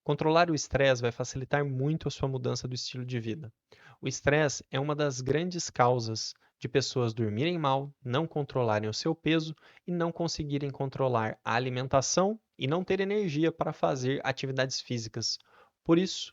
Controlar o estresse vai facilitar muito a sua mudança do estilo de vida. O estresse é uma das grandes causas de pessoas dormirem mal, não controlarem o seu peso e não conseguirem controlar a alimentação e não ter energia para fazer atividades físicas. Por isso,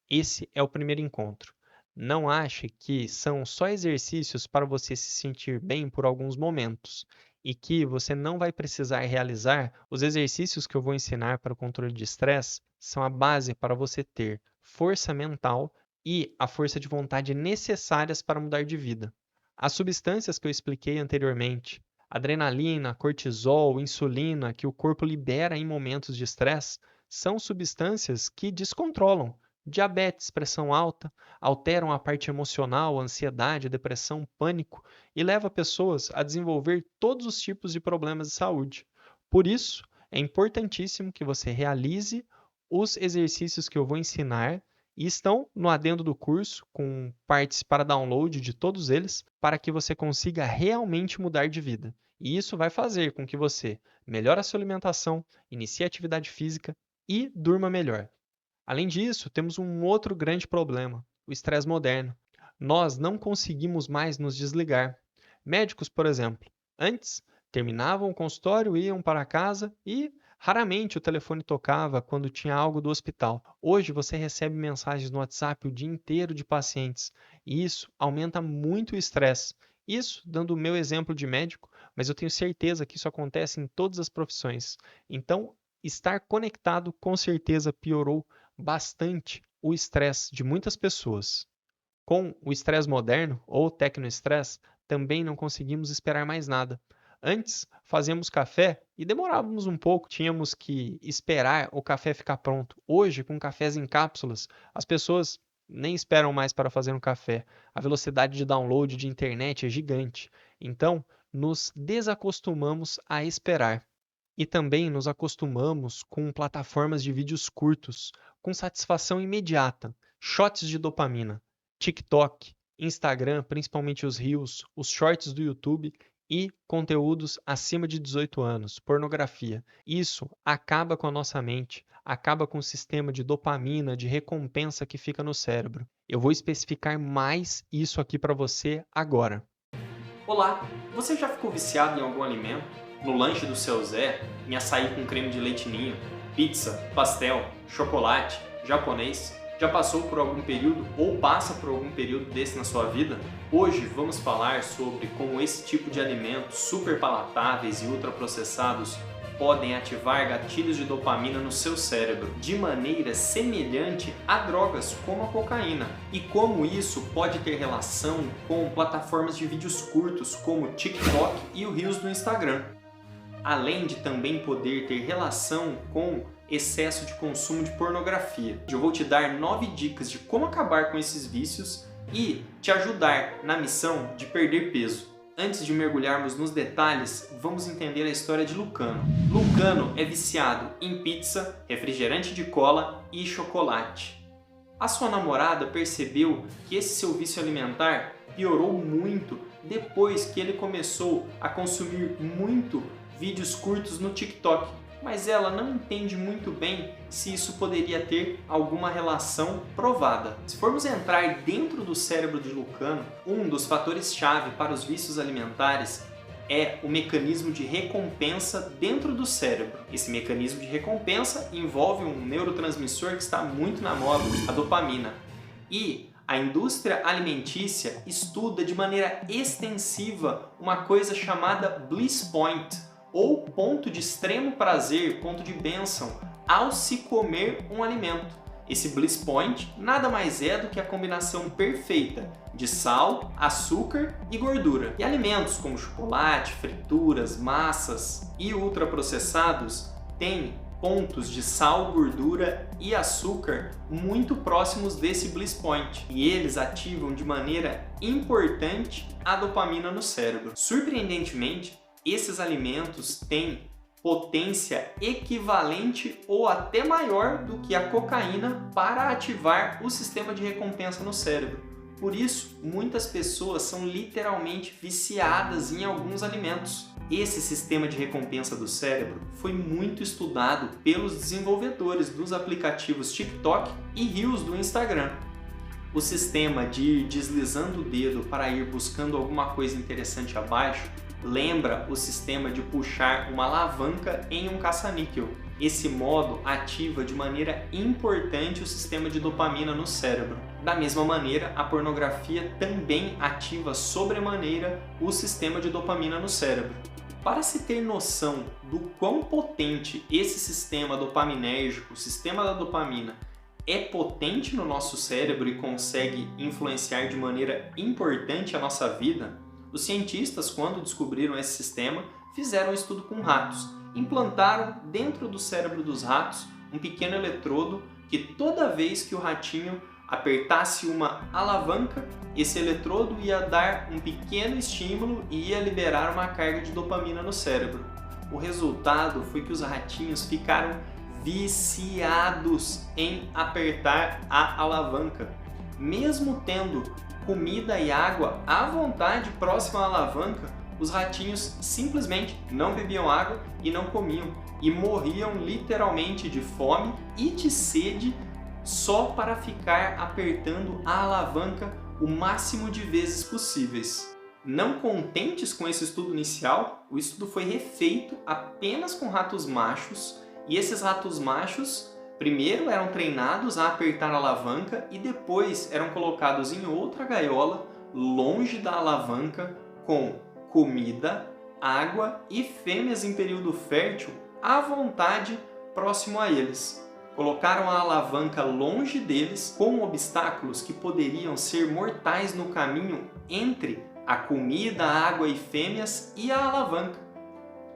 esse é o primeiro encontro. Não ache que são só exercícios para você se sentir bem por alguns momentos e que você não vai precisar realizar os exercícios que eu vou ensinar para o controle de estresse são a base para você ter força mental e a força de vontade necessárias para mudar de vida. As substâncias que eu expliquei anteriormente, adrenalina, cortisol, insulina, que o corpo libera em momentos de estresse, são substâncias que descontrolam diabetes, pressão alta, alteram a parte emocional, ansiedade, depressão, pânico e leva pessoas a desenvolver todos os tipos de problemas de saúde. Por isso, é importantíssimo que você realize os exercícios que eu vou ensinar e estão no adendo do curso, com partes para download de todos eles, para que você consiga realmente mudar de vida. E isso vai fazer com que você melhore a sua alimentação, inicie a atividade física e durma melhor. Além disso, temos um outro grande problema: o estresse moderno. Nós não conseguimos mais nos desligar. Médicos, por exemplo, antes terminavam o consultório, iam para casa e raramente o telefone tocava quando tinha algo do hospital. Hoje você recebe mensagens no WhatsApp o dia inteiro de pacientes e isso aumenta muito o estresse. Isso dando o meu exemplo de médico, mas eu tenho certeza que isso acontece em todas as profissões. Então, estar conectado com certeza piorou bastante o estresse de muitas pessoas. Com o estresse moderno, ou tecnoestresse, também não conseguimos esperar mais nada. Antes, fazíamos café e demorávamos um pouco, tínhamos que esperar o café ficar pronto. Hoje, com cafés em cápsulas, as pessoas nem esperam mais para fazer um café. A velocidade de download de internet é gigante. Então, nos desacostumamos a esperar. E também nos acostumamos com plataformas de vídeos curtos, com satisfação imediata, shots de dopamina, TikTok, Instagram, principalmente os Reels, os Shorts do YouTube e conteúdos acima de 18 anos, pornografia. Isso acaba com a nossa mente, acaba com o sistema de dopamina, de recompensa que fica no cérebro. Eu vou especificar mais isso aqui para você agora. Olá, você já ficou viciado em algum alimento? No lanche do seu Zé, em açaí com creme de leite ninho, pizza, pastel, chocolate, japonês? Já passou por algum período ou passa por algum período desse na sua vida? Hoje vamos falar sobre como esse tipo de alimentos super palatáveis e ultraprocessados podem ativar gatilhos de dopamina no seu cérebro de maneira semelhante a drogas como a cocaína e como isso pode ter relação com plataformas de vídeos curtos como o TikTok e o Reels do Instagram, além de também poder ter relação com excesso de consumo de pornografia. Eu vou te dar 9 dicas de como acabar com esses vícios e te ajudar na missão de perder peso. Antes de mergulharmos nos detalhes, vamos entender a história de Lucano. Lucano é viciado em pizza, refrigerante de cola e chocolate. A sua namorada percebeu que esse seu vício alimentar piorou muito depois que ele começou a consumir muito vídeos curtos no TikTok, mas ela não entende muito bem se isso poderia ter alguma relação provada. Se formos entrar dentro do cérebro de Lucano, um dos fatores-chave para os vícios alimentares é o mecanismo de recompensa dentro do cérebro. Esse mecanismo de recompensa envolve um neurotransmissor que está muito na moda, a dopamina. E a indústria alimentícia estuda de maneira extensiva uma coisa chamada bliss point, ou ponto de extremo prazer, ponto de bênção, ao se comer um alimento. Esse bliss point nada mais é do que a combinação perfeita de sal, açúcar e gordura. E alimentos como chocolate, frituras, massas e ultraprocessados têm pontos de sal, gordura e açúcar muito próximos desse bliss point. E eles ativam de maneira importante a dopamina no cérebro. Surpreendentemente, esses alimentos têm potência equivalente ou até maior do que a cocaína para ativar o sistema de recompensa no cérebro. Por isso, muitas pessoas são literalmente viciadas em alguns alimentos. Esse sistema de recompensa do cérebro foi muito estudado pelos desenvolvedores dos aplicativos TikTok e Reels do Instagram. O sistema de ir deslizando o dedo para ir buscando alguma coisa interessante abaixo lembra o sistema de puxar uma alavanca em um caça-níquel. Esse modo ativa de maneira importante o sistema de dopamina no cérebro. Da mesma maneira, a pornografia também ativa sobremaneira o sistema de dopamina no cérebro. Para se ter noção do quão potente esse sistema dopaminérgico, o sistema da dopamina, é potente no nosso cérebro e consegue influenciar de maneira importante a nossa vida, os cientistas, quando descobriram esse sistema, fizeram um estudo com ratos. Implantaram dentro do cérebro dos ratos um pequeno eletrodo que toda vez que o ratinho apertasse uma alavanca, esse eletrodo ia dar um pequeno estímulo e ia liberar uma carga de dopamina no cérebro. O resultado foi que os ratinhos ficaram viciados em apertar a alavanca. Mesmo tendo comida e água à vontade próxima à alavanca, os ratinhos simplesmente não bebiam água e não comiam e morriam literalmente de fome e de sede só para ficar apertando a alavanca o máximo de vezes possíveis. Não contentes com esse estudo inicial, o estudo foi refeito apenas com ratos machos e esses ratos machos primeiro eram treinados a apertar a alavanca e depois eram colocados em outra gaiola longe da alavanca com comida, água e fêmeas em período fértil à vontade próximo a eles. Colocaram a alavanca longe deles com obstáculos que poderiam ser mortais no caminho entre a comida, a água e fêmeas e a alavanca.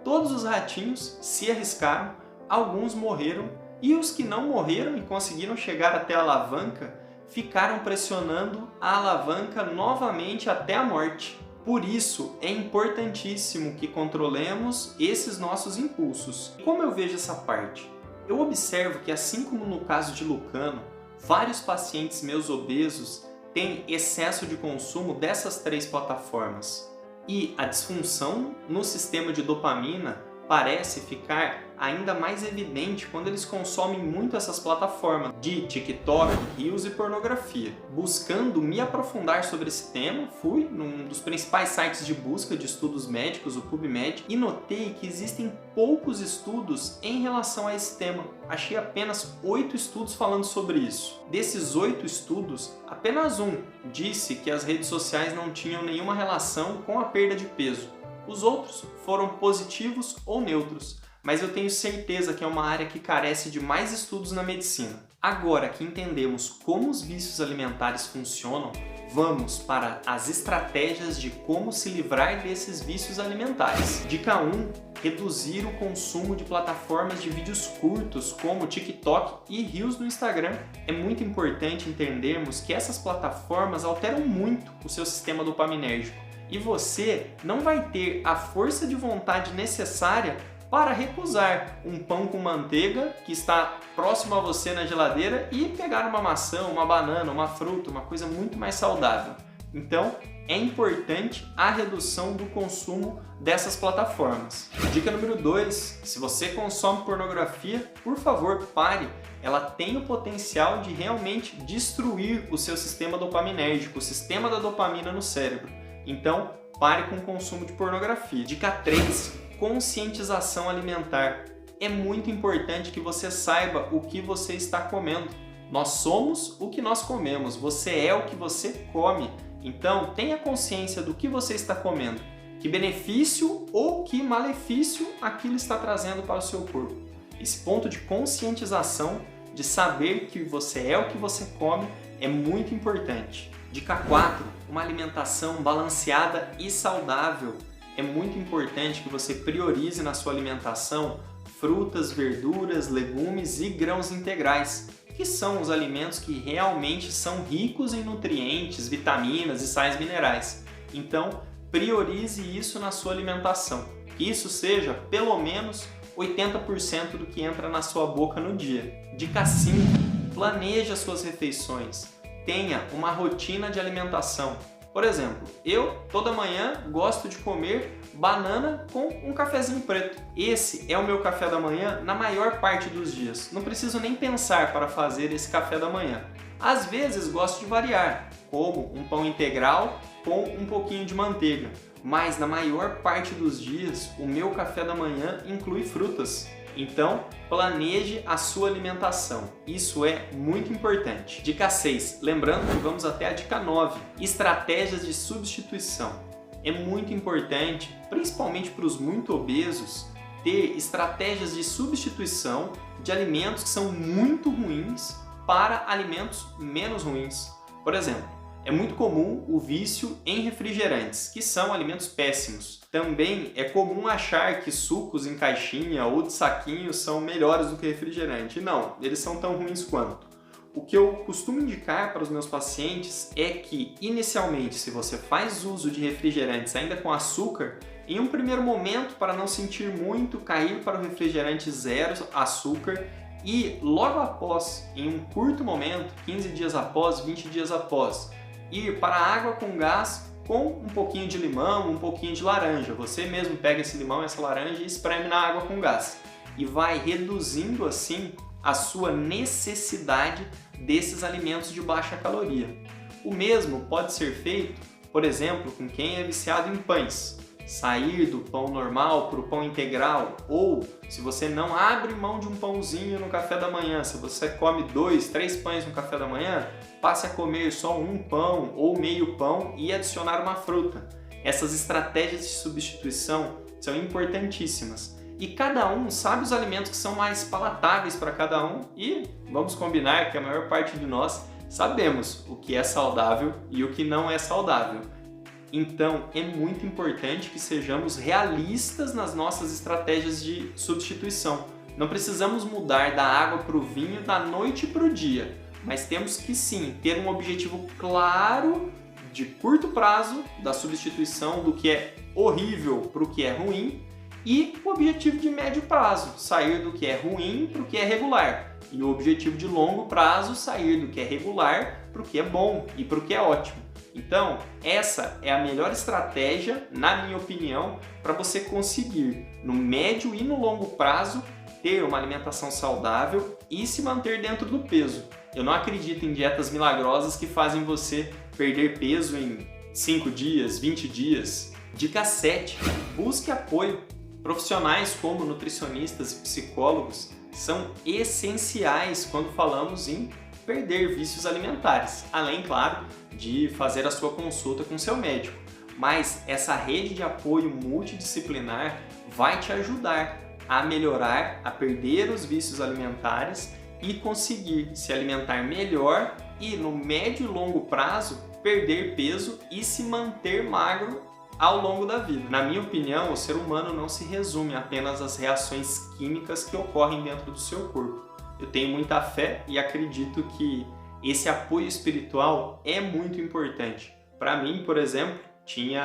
Todos os ratinhos se arriscaram, alguns morreram e os que não morreram e conseguiram chegar até a alavanca ficaram pressionando a alavanca novamente até a morte. Por isso, é importantíssimo que controlemos esses nossos impulsos. Como eu vejo essa parte? Eu observo que, assim como no caso de Lucano, vários pacientes meus obesos têm excesso de consumo dessas 3 plataformas. E a disfunção no sistema de dopamina parece ficar ainda mais evidente quando eles consomem muito essas plataformas de TikTok, Reels e pornografia. Buscando me aprofundar sobre esse tema, fui num dos principais sites de busca de estudos médicos, o PubMed, e notei que existem poucos estudos em relação a esse tema. Achei apenas 8 estudos falando sobre isso. Desses 8 estudos, apenas um disse que as redes sociais não tinham nenhuma relação com a perda de peso. Os outros foram positivos ou neutros, mas eu tenho certeza que é uma área que carece de mais estudos na medicina. Agora que entendemos como os vícios alimentares funcionam, vamos para as estratégias de como se livrar desses vícios alimentares. Dica 1. Reduzir o consumo de plataformas de vídeos curtos como TikTok e Reels no Instagram. É muito importante entendermos que essas plataformas alteram muito o seu sistema dopaminérgico e você não vai ter a força de vontade necessária para recusar um pão com manteiga que está próximo a você na geladeira e pegar uma maçã, uma banana, uma fruta, uma coisa muito mais saudável. Então, é importante a redução do consumo dessas plataformas. Dica número 2, se você consome pornografia, por favor, pare. Ela tem o potencial de realmente destruir o seu sistema dopaminérgico, o sistema da dopamina no cérebro. Então, pare com o consumo de pornografia. Dica 3. Conscientização alimentar. É muito importante que você saiba o que você está comendo. Nós somos o que nós comemos, você é o que você come. Então, tenha consciência do que você está comendo. Que benefício ou que malefício aquilo está trazendo para o seu corpo. Esse ponto de conscientização, de saber que você é o que você come, é muito importante. Dica 4. Uma alimentação balanceada e saudável. É muito importante que você priorize na sua alimentação frutas, verduras, legumes e grãos integrais, que são os alimentos que realmente são ricos em nutrientes, vitaminas e sais minerais. Então, priorize isso na sua alimentação. Que isso seja pelo menos 80% do que entra na sua boca no dia. Dica 5. Planeje as suas refeições. tenha uma rotina de alimentação. Por exemplo, eu toda manhã gosto de comer banana com um cafezinho preto. Esse é o meu café da manhã na maior parte dos dias. Não preciso nem pensar para fazer esse café da manhã. Às vezes gosto de variar, como um pão integral com um pouquinho de manteiga. Mas na maior parte dos dias, o meu café da manhã inclui frutas. Então, planeje a sua alimentação. Isso é muito importante. Dica 6. Lembrando que vamos até a dica 9. Estratégias de substituição. É muito importante, principalmente para os muito obesos, ter estratégias de substituição de alimentos que são muito ruins para alimentos menos ruins. Por exemplo, é muito comum o vício em refrigerantes, que são alimentos péssimos. Também é comum achar que sucos em caixinha ou de saquinho são melhores do que refrigerante. Não, eles são tão ruins quanto. O que eu costumo indicar para os meus pacientes é que, inicialmente, se você faz uso de refrigerantes ainda com açúcar, em um primeiro momento, para não sentir muito, cair para o refrigerante zero açúcar e logo após, em um curto momento, 15 dias após, 20 dias após, ir para a água com gás com um pouquinho de limão, um pouquinho de laranja. Você mesmo pega esse limão, essa laranja e espreme na água com gás. E vai reduzindo assim a sua necessidade desses alimentos de baixa caloria. O mesmo pode ser feito, por exemplo, com quem é viciado em pães. Sair do pão normal para o pão integral, ou se você não abre mão de um pãozinho no café da manhã, se você come 2, 3 pães no café da manhã, passe a comer só um pão ou meio pão e adicionar uma fruta. Essas estratégias de substituição são importantíssimas. E cada um sabe os alimentos que são mais palatáveis para cada um e vamos combinar que a maior parte de nós sabemos o que é saudável e o que não é saudável. Então, é muito importante que sejamos realistas nas nossas estratégias de substituição. Não precisamos mudar da água para o vinho da noite para o dia, mas temos que sim ter um objetivo claro de curto prazo da substituição do que é horrível para o que é ruim e o objetivo de médio prazo, sair do que é ruim para o que é regular. E o objetivo de longo prazo, sair do que é regular para o que é bom e para o que é ótimo. Então, essa é a melhor estratégia, na minha opinião, para você conseguir, no médio e no longo prazo, ter uma alimentação saudável e se manter dentro do peso. Eu não acredito em dietas milagrosas que fazem você perder peso em 5 dias, 20 dias. Dica 7. Busque apoio. Profissionais como nutricionistas e psicólogos são essenciais quando falamos em perder vícios alimentares, além, claro, de fazer a sua consulta com seu médico. Mas essa rede de apoio multidisciplinar vai te ajudar a melhorar, a perder os vícios alimentares e conseguir se alimentar melhor e, no médio e longo prazo, perder peso e se manter magro ao longo da vida. Na minha opinião, o ser humano não se resume apenas às reações químicas que ocorrem dentro do seu corpo. Eu tenho muita fé e acredito que esse apoio espiritual é muito importante. Para mim, por exemplo, tinha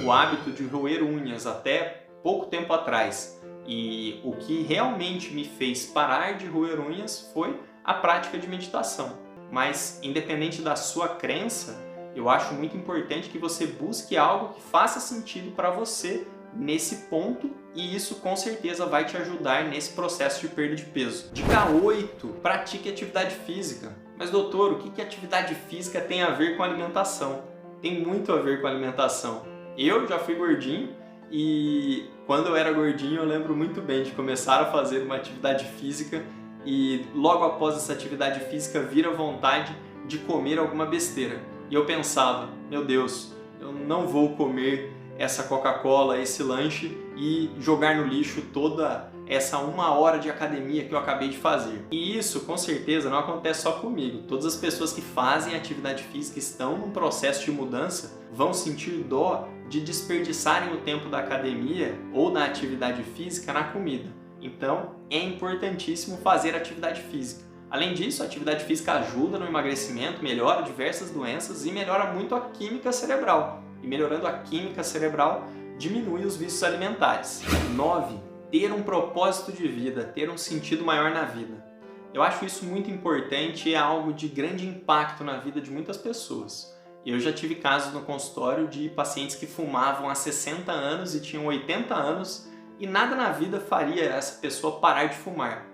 o hábito de roer unhas até pouco tempo atrás. E o que realmente me fez parar de roer unhas foi a prática de meditação. Mas, independente da sua crença, eu acho muito importante que você busque algo que faça sentido para você nesse ponto, e isso com certeza vai te ajudar nesse processo de perda de peso. Dica 8. Pratique atividade física. Mas doutor, o que atividade física tem a ver com alimentação? Tem muito a ver com alimentação. Eu já fui gordinho e quando eu era gordinho eu lembro muito bem de começar a fazer uma atividade física e logo após essa atividade física vir a vontade de comer alguma besteira. E eu pensava, meu Deus, eu não vou comer essa Coca-Cola, esse lanche e jogar no lixo toda essa 1 hora de academia que eu acabei de fazer. E isso, com certeza, não acontece só comigo. Todas as pessoas que fazem atividade física estão num processo de mudança, vão sentir dó de desperdiçarem o tempo da academia ou da atividade física na comida. Então, é importantíssimo fazer atividade física. Além disso, a atividade física ajuda no emagrecimento, melhora diversas doenças e melhora muito a química cerebral. E melhorando a química cerebral, diminui os vícios alimentares. 9. Ter um propósito de vida, ter um sentido maior na vida. Eu acho isso muito importante e é algo de grande impacto na vida de muitas pessoas. Eu já tive casos no consultório de pacientes que fumavam há 60 anos e tinham 80 anos e nada na vida faria essa pessoa parar de fumar.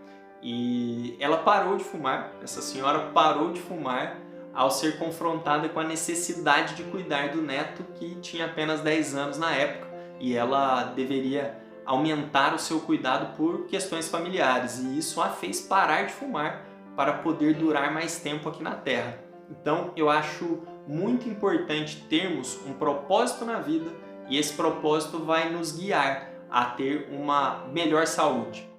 E ela parou de fumar, essa senhora parou de fumar ao ser confrontada com a necessidade de cuidar do neto que tinha apenas 10 anos na época e ela deveria aumentar o seu cuidado por questões familiares e isso a fez parar de fumar para poder durar mais tempo aqui na Terra. Então eu acho muito importante termos um propósito na vida e esse propósito vai nos guiar a ter uma melhor saúde.